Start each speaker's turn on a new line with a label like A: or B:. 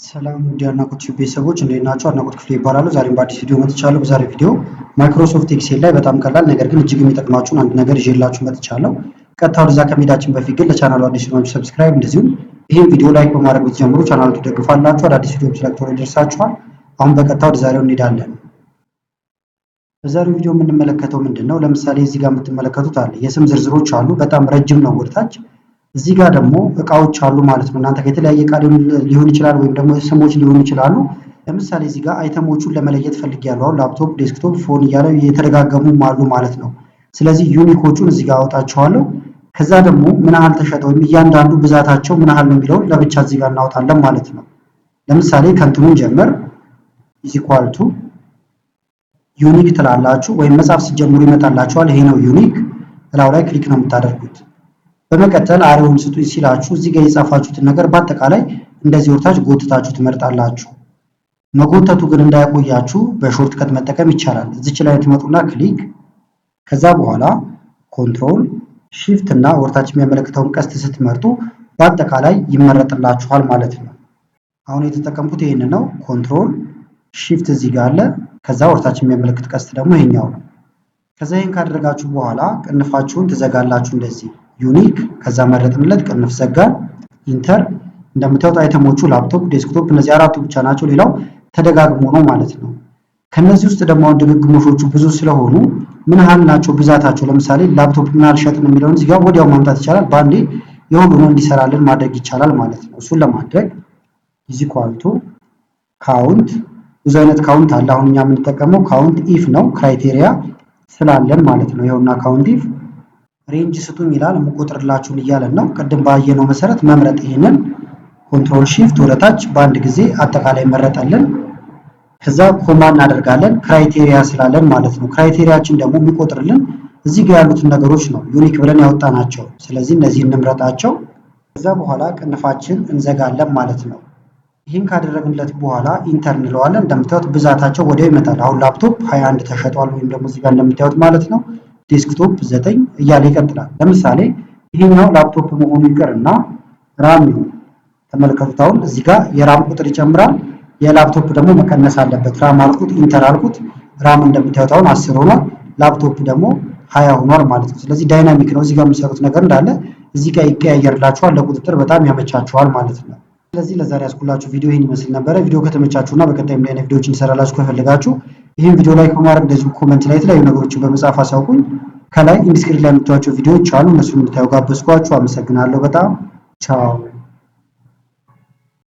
A: ሰላም ውድ የአድናቆት ቤተሰቦች እንዴት ናችሁ? አድናቆት ክፍሌ ይባላሉ። ዛሬም በአዲስ ቪዲዮ መጥቻለሁ። በዛሬ ቪዲዮ ማይክሮሶፍት ኤክሴል ላይ በጣም ቀላል ነገር ግን እጅግ የሚጠቅማችሁን አንድ ነገር ይዤላችሁ መጥቻለሁ። ቀጥታ ወደዛ ከመሄዳችን በፊት ግን ለቻናሉ አዲስ የሆናችሁ ሰብስክራይብ፣ እንደዚሁም ይህን ቪዲዮ ላይክ በማድረግ ብትጀምሩ ቻናሉን ትደግፋላችሁ። አዳዲስ ቪዲዮ ስለቅቶሎ ይደርሳችኋል። አሁን በቀጥታ ወደ ዛሬው እንሄዳለን። በዛሬው ቪዲዮ የምንመለከተው ምንድነው? ለምሳሌ እዚህ ጋር የምትመለከቱት አለ የስም ዝርዝሮች አሉ። በጣም ረጅም ነው ወደታች። እዚህ ጋር ደግሞ እቃዎች አሉ ማለት ነው። እናንተ ከተለያየ እቃ ሊሆን ይችላል ወይም ደግሞ ስሞች ሊሆኑ ይችላሉ። ለምሳሌ እዚህ ጋር አይተሞቹን ለመለየት ፈልጌያለሁ። አሁን ላፕቶፕ፣ ዴስክቶፕ፣ ፎን እያለ የተደጋገሙም አሉ ማለት ነው። ስለዚህ ዩኒኮቹን እዚህ ጋር አወጣቸዋለሁ። ከዛ ደግሞ ምን ያህል ተሸጠ ወይም እያንዳንዱ ብዛታቸው ምን ያህል ነው የሚለውን ለብቻ እዚህ ጋር እናወጣለን ማለት ነው። ለምሳሌ ከእንትኑን ጀምር ኢኳልቱ ዩኒክ ትላላችሁ ወይም መጻፍ ሲጀምሩ ይመጣላችኋል። ይሄ ነው ዩኒክ። እላው ላይ ክሊክ ነው የምታደርጉት። በመቀጠል አሬውን ስጡኝ ሲላችሁ እዚህ ጋር የጻፋችሁትን ነገር በአጠቃላይ እንደዚህ ወርታች ጎትታችሁ ትመርጣላችሁ። መጎተቱ ግን እንዳያቆያችሁ በሾርት ከት መጠቀም ይቻላል። እዚች ላይ ትመጡና ክሊክ፣ ከዛ በኋላ ኮንትሮል ሺፍት እና ወርታች የሚያመለክተውን ቀስት ስትመርጡ በአጠቃላይ ይመረጥላችኋል ማለት ነው። አሁን የተጠቀምኩት ይሄንን ነው። ኮንትሮል ሺፍት እዚህ ጋር አለ። ከዛ ወርታች የሚያመለክት ቀስት ደግሞ ይሄኛው ነው። ከዛ ይሄን ካደረጋችሁ በኋላ ቅንፋችሁን ትዘጋላችሁ እንደዚህ ዩኒክ፣ ከዛ መረጥንለት፣ ቅንፍ ዘጋን፣ ኢንተር። እንደምታዩት አይተሞቹ ላፕቶፕ፣ ዴስክቶፕ እነዚህ አራቱ ብቻ ናቸው። ሌላው ተደጋግሞ ነው ማለት ነው። ከነዚህ ውስጥ ደግሞ አሁን ድግግሞሾቹ ብዙ ስለሆኑ ምን ያህል ናቸው ብዛታቸው፣ ለምሳሌ ላፕቶፕ ምን ያህል ሸጥን የሚለውን እዚህ ጋር ወዲያው ማምጣት ይቻላል። በአንዴ የሁሉንም እንዲሰራልን ማድረግ ይቻላል ማለት ነው። እሱን ለማድረግ ኢዝ ኢኳል ቱ ካውንት፣ ብዙ አይነት ካውንት አለ። አሁን እኛ የምንጠቀመው ካውንት ኢፍ ነው፣ ክራይቴሪያ ስላለን ማለት ነው። ይኸውና ካውንት ኢፍ ሬንጅ ስጡኝ ይላል። የምቆጥርላችሁን እያለን ነው። ቅድም ባየነው መሰረት መምረጥ ይሄንን ኮንትሮል ሺፍት ወደታች በአንድ ጊዜ አጠቃላይ መረጠልን። ከዛ ኮማ እናደርጋለን ክራይቴሪያ ስላለን ማለት ነው። ክራይቴሪያችን ደግሞ የሚቆጥርልን እዚህ ጋር ያሉትን ነገሮች ነው ዩኒክ ብለን ያወጣናቸው። ስለዚህ እነዚህ እንምረጣቸው። ከዛ በኋላ ቅንፋችን እንዘጋለን ማለት ነው። ይህን ካደረግንለት በኋላ ኢንተር እንለዋለን። እንደምታዩት ብዛታቸው ወዲያው ይመጣል። አሁን ላፕቶፕ 21 ተሸጧል ወይም ደግሞ እዚህ ጋር እንደምታዩት ማለት ነው። ዴስክቶፕ 9 እያለ ይቀጥላል። ለምሳሌ ይሄኛው ላፕቶፕ መሆኑ ይቀርና ራም ይሁን። ተመልከቱት። አሁን እዚህ ጋር የራም ቁጥር ይጨምራል፣ የላፕቶፕ ደግሞ መቀነስ አለበት። ራም አልኩት፣ ኢንተር አልኩት። ራም እንደምታዩት አሁን 10 ሆኗል፣ ላፕቶፕ ደግሞ 20 ሆኗል ማለት ነው። ስለዚህ ዳይናሚክ ነው። እዚህ ጋር የምትሰሩት ነገር እንዳለ እዚህ ጋር ይቀያየርላችኋል፣ ለቁጥጥር በጣም ያመቻችኋል ማለት ነው። ስለዚህ ለዛሬ ያስኩላችሁ ቪዲዮ ይህን ይመስል ነበረ። ቪዲዮ ከተመቻችሁና በቀጣይም ላይ ቪዲዮዎችን እንሰራላችሁ ከፈለጋችሁ ይህን ቪዲዮ ላይክ በማድረግ እንደዚሁ ኮሜንት ላይ የተለያዩ ነገሮችን በመጻፍ አሳውቁኝ። ከላይ ኢንዲስክሪፕሽን ላይ የምታዩቸው ቪዲዮዎች አሉ፣ እነሱን እንድታዩ ጋበዝኳችሁ። አመሰግናለሁ በጣም ቻው።